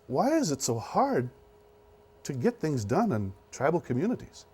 why is it so hard to get things done in tribal communities?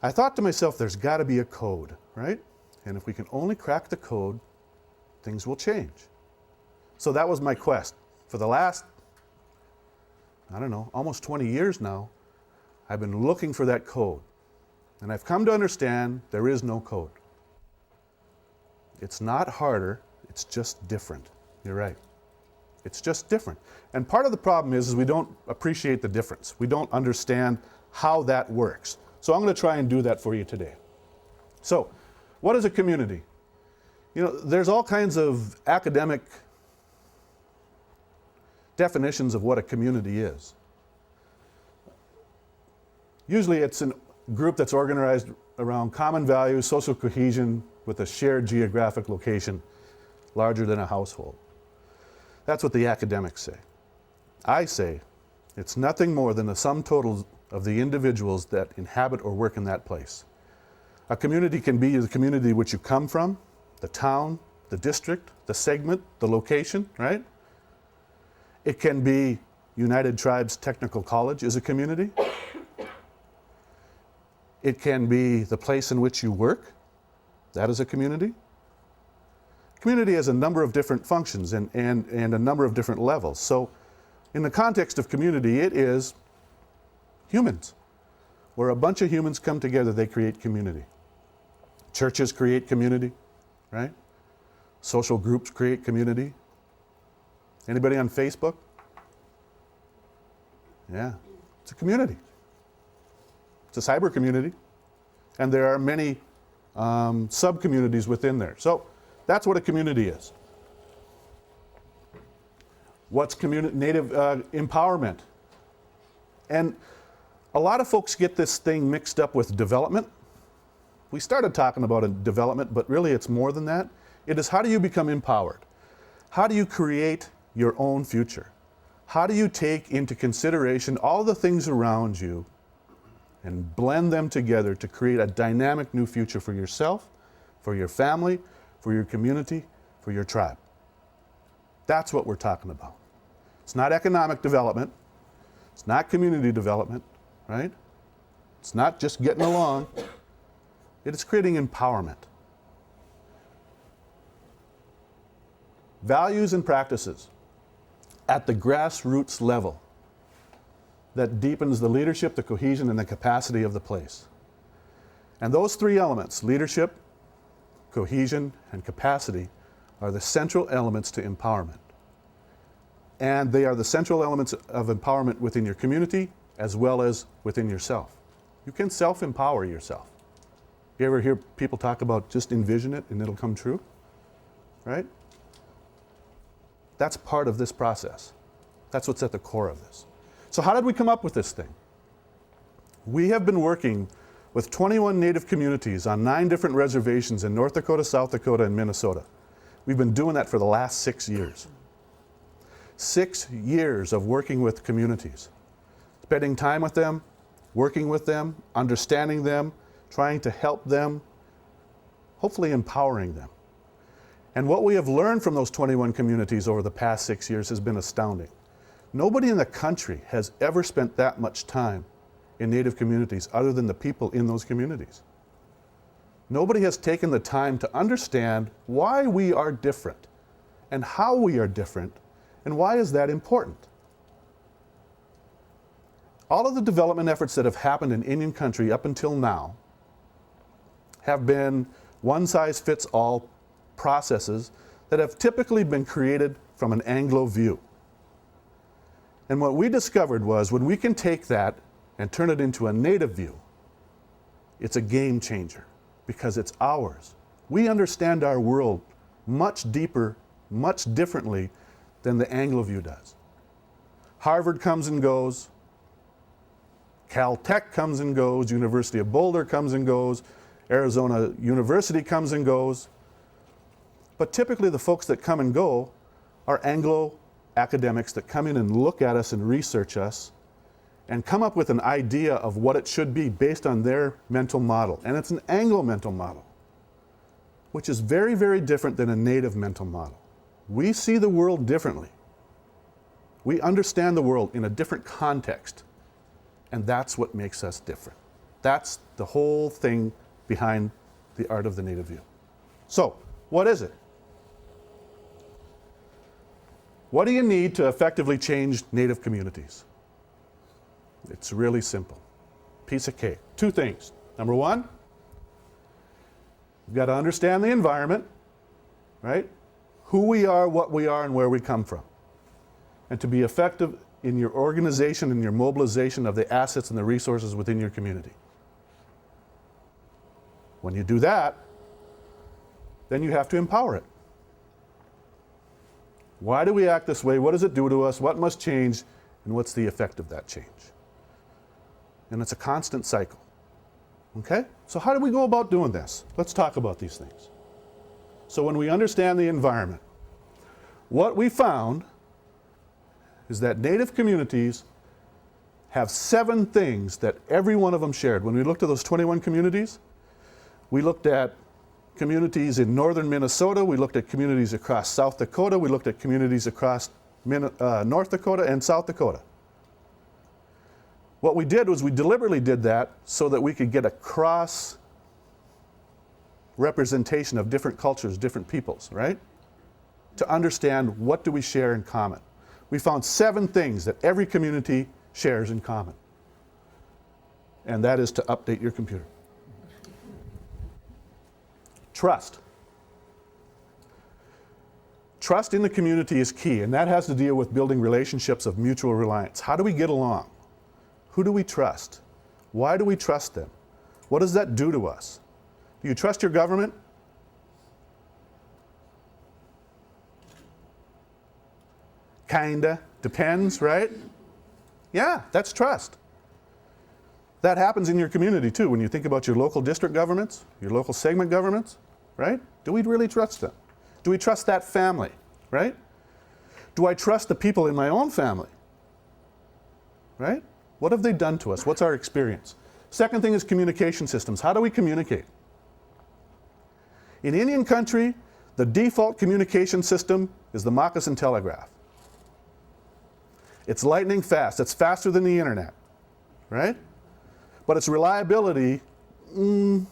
I thought to myself, there's got to be a code, right? And if we can only crack the code, things will change. So that was my quest. For the last, I don't know, almost 20 years now, I've been looking for that code. And I've come to understand there is no code. It's not harder, it's just different. You're right. It's just different. And part of the problem is we don't appreciate the difference. We don't understand how that works. So I'm going to try and do that for you today. So, what is a community? You know, there's all kinds of academic definitions of what a community is. Usually it's a group that's organized around common values, social cohesion, with a shared geographic location larger than a household. That's what the academics say. I say it's nothing more than the sum total of the individuals that inhabit or work in that place. A community can be the community which you come from, the town, the district, the segment, the location, right? It can be United Tribes Technical College is a community. It can be the place in which you work. That is a community. Community has a number of different functions and a number of different levels. So in the context of community, it is humans. Where a bunch of humans come together, they create community. Churches create community, right? Social groups create community. Anybody on Facebook? Yeah, it's a community. It's a cyber community. And there are many sub-communities within there. So that's what a community is. What's Native empowerment? And a lot of folks get this thing mixed up with development. We started talking about development, but really it's more than that. It is, how do you become empowered? How do you create your own future? How do you take into consideration all the things around you and blend them together to create a dynamic new future for yourself, for your family, for your community, for your tribe? That's what we're talking about. It's not economic development. It's not community development, right? It's not just getting along. It is creating empowerment. Values and practices at the grassroots level that deepens the leadership, the cohesion, and the capacity of the place. And those three elements, leadership, cohesion, and capacity, are the central elements to empowerment. And they are the central elements of empowerment within your community as well as within yourself. You can self-empower yourself. You ever hear people talk about just envision it and it'll come true? Right? That's part of this process. That's what's at the core of this. So how did we come up with this thing? We have been working with 21 Native communities on 9 different reservations in North Dakota, South Dakota, and Minnesota. We've been doing that for the last 6 years. 6 years of working with communities, spending time with them, working with them, understanding them, trying to help them, hopefully empowering them. And what we have learned from those 21 communities over the past 6 years has been astounding. Nobody in the country has ever spent that much time in Native communities other than the people in those communities. Nobody has taken the time to understand why we are different and how we are different and why is that important. All of the development efforts that have happened in Indian country up until now have been one-size-fits-all processes that have typically been created from an Anglo view. And what we discovered was when we can take that and turn it into a Native view, it's a game changer because it's ours. We understand our world much deeper, much differently than the Anglo view does. Harvard comes and goes, Caltech comes and goes, University of Boulder comes and goes, Arizona University comes and goes. But typically the folks that come and go are Anglo academics that come in and look at us and research us and come up with an idea of what it should be based on their mental model. And it's an Anglo mental model, which is very, very different than a Native mental model. We see the world differently. We understand the world in a different context, and that's what makes us different. That's the whole thing behind the art of the native view. So, what is it? What do you need to effectively change native communities? It's really simple. Piece of cake. Two things. Number one, you've got to understand the environment, right? Who we are, what we are, and where we come from. And to be effective in your organization and your mobilization of the assets and the resources within your community. When you do that, then you have to empower it. Why do we act this way? What does it do to us? What must change? And what's the effect of that change? And it's a constant cycle. Okay? So how do we go about doing this? Let's talk about these things. So when we understand the environment, what we found is that native communities have 7 things that every one of them shared. When we looked at those 21 communities, we looked at communities in northern Minnesota, we looked at communities across South Dakota, we looked at communities across North Dakota and South Dakota. What we did was we deliberately did that so that we could get a cross representation of different cultures, different peoples, right? To understand what do we share in common. We found 7 things that every community shares in common. And that is to update your computer. Trust. Trust in the community is key, and that has to deal with building relationships of mutual reliance. How do we get along? Who do we trust? Why do we trust them? What does that do to us? Do you trust your government? Kinda. Depends, right? Yeah, that's trust. That happens in your community too. When you think about your local district governments, your local segment governments, right? Do we really trust them? Do we trust that family, right? Do I trust the people in my own family, right? What have they done to us? What's our experience? Second thing is communication systems. How do we communicate? In Indian country, the default communication system is the moccasin telegraph. It's lightning fast. It's faster than the internet, right? But its reliability, so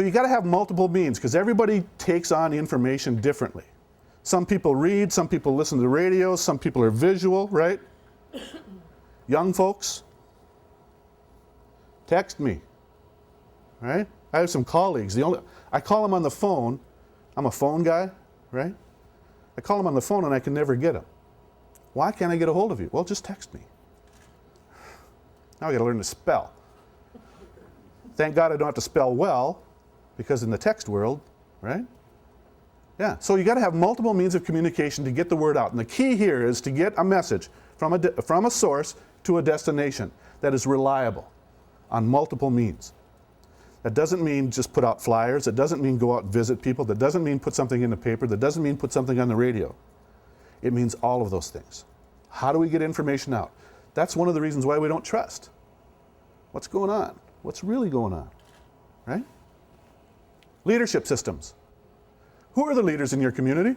you got to have multiple means because everybody takes on information differently. Some people read, some people listen to the radio, some people are visual, right? Young folks, text me, right? I have some colleagues. I call them on the phone. I'm a phone guy, right? I call them on the phone and I can never get them. Why can't I get a hold of you? Well, just text me. Now I got to learn to spell. Thank God I don't have to spell well, because in the text world, right? Yeah, so you got to have multiple means of communication to get the word out. And the key here is to get a message from a source to a destination that is reliable on multiple means. That doesn't mean just put out flyers. It doesn't mean go out and visit people. That doesn't mean put something in the paper. That doesn't mean put something on the radio. It means all of those things. How do we get information out? That's one of the reasons why we don't trust. What's going on? What's really going on? Right? Leadership systems. Who are the leaders in your community?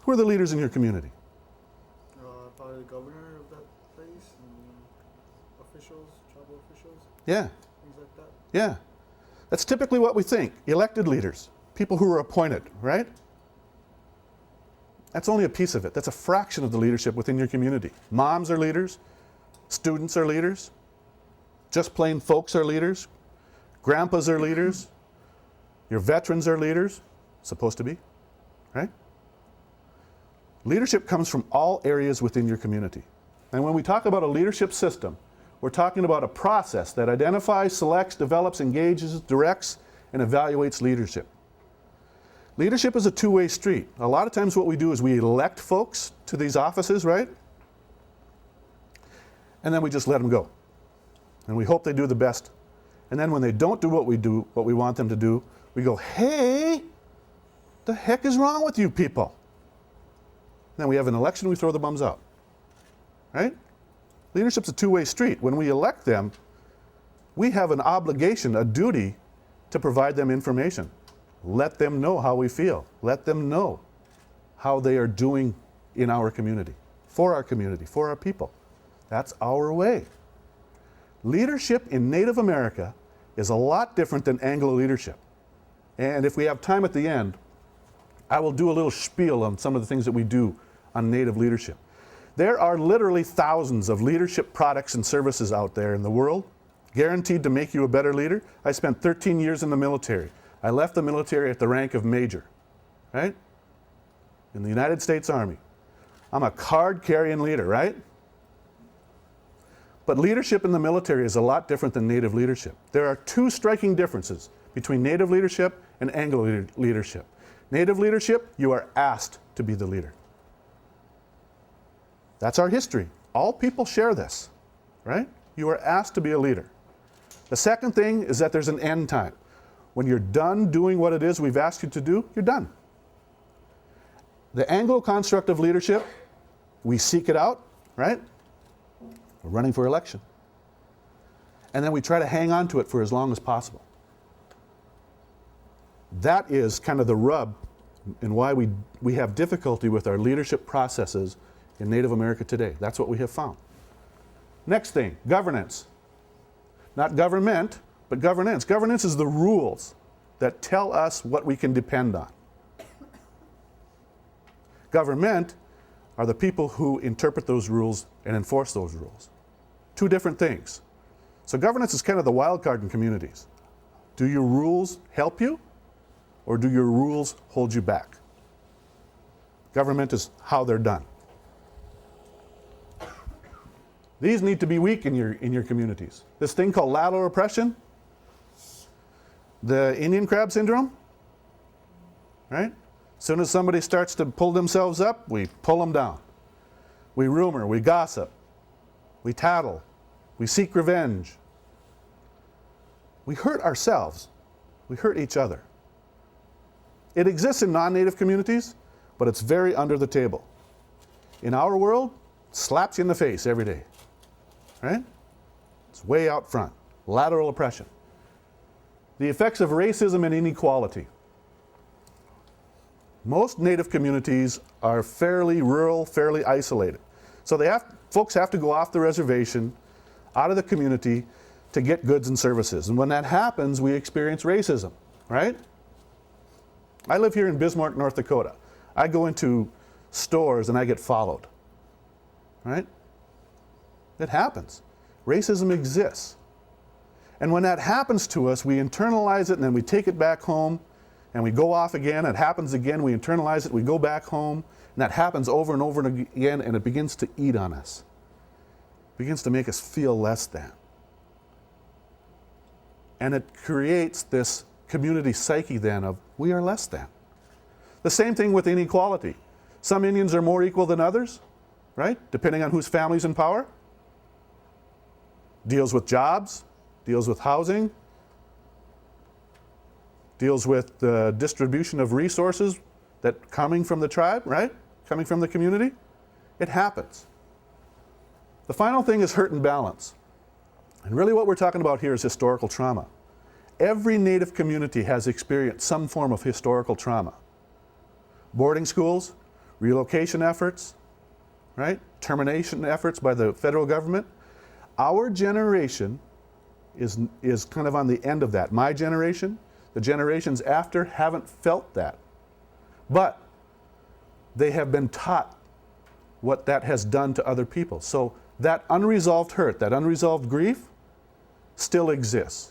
Who are the leaders in your community? Probably the governor of that place and officials, tribal officials. Yeah. Things like that. Yeah. That's typically what we think. Elected leaders. People who are appointed, right? That's only a piece of it. That's a fraction of the leadership within your community. Moms are leaders. Students are leaders. Just plain folks are leaders. Grandpas are leaders. Your veterans are leaders. Supposed to be, right? Leadership comes from all areas within your community. And when we talk about a leadership system, we're talking about a process that identifies, selects, develops, engages, directs, and evaluates leadership. Leadership is a two-way street. A lot of times what we do is we elect folks to these offices, right? And then we just let them go. And we hope they do the best. And then when they don't do what we want them to do, we go, hey, the heck is wrong with you people? And then we have an election, we throw the bums out, right? Leadership's a two-way street. When we elect them, we have an obligation, a duty to provide them information. Let them know how we feel. Let them know how they are doing in our community, for our people. That's our way. Leadership in Native America is a lot different than Anglo leadership. And if we have time at the end, I will do a little spiel on some of the things that we do on Native leadership. There are literally thousands of leadership products and services out there in the world, guaranteed to make you a better leader. I spent 13 years in the military. I left the military at the rank of major, right? In the United States Army. I'm a card-carrying leader, right? But leadership in the military is a lot different than Native leadership. There are two striking differences between Native leadership and Anglo leadership. Native leadership, you are asked to be the leader. That's our history. All people share this, right? You are asked to be a leader. The second thing is that there's an end time. When you're done doing what it is we've asked you to do, you're done. The Anglo construct of leadership, we seek it out, right? We're running for election. And then we try to hang on to it for as long as possible. That is kind of the rub and why we have difficulty with our leadership processes in Native America today. That's what we have found. Next thing, governance. Not government, but governance. Governance is the rules that tell us what we can depend on. Government are the people who interpret those rules and enforce those rules. Two different things. So governance is kind of the wild card in communities. Do your rules help you, or do your rules hold you back? Government is how they're done. These need to be weak in your communities. This thing called lateral oppression, the Indian crab syndrome, right? As soon as somebody starts to pull themselves up, we pull them down. We rumor, we gossip, we tattle, we seek revenge. We hurt ourselves, we hurt each other. It exists in non-Native communities, but it's very under the table. In our world, it slaps you in the face every day, right? It's way out front. Lateral oppression. The effects of racism and inequality. Most Native communities are fairly rural, fairly isolated. So folks have to go off the reservation, out of the community, to get goods and services. And when that happens, we experience racism, right? I live here in Bismarck, North Dakota. I go into stores and I get followed, right? It happens. Racism exists. And when that happens to us, we internalize it and then we take it back home and we go off again. It happens again, we internalize it, we go back home, and that happens over and over again, and it begins to eat on us. It begins to make us feel less than. And it creates this community psyche then of we are less than. The same thing with inequality. Some Indians are more equal than others, right? Depending on whose family's in power. Deals with jobs, deals with housing, deals with the distribution of resources that coming from the tribe, right? Coming from the community. It happens. The final thing is hurt and balance. And really what we're talking about here is historical trauma. Every Native community has experienced some form of historical trauma. Boarding schools, relocation efforts, right? Termination efforts by the federal government. Our generation is kind of on the end of that. My generation, the generations after haven't felt that. But they have been taught what that has done to other people. So that unresolved hurt, that unresolved grief still exists.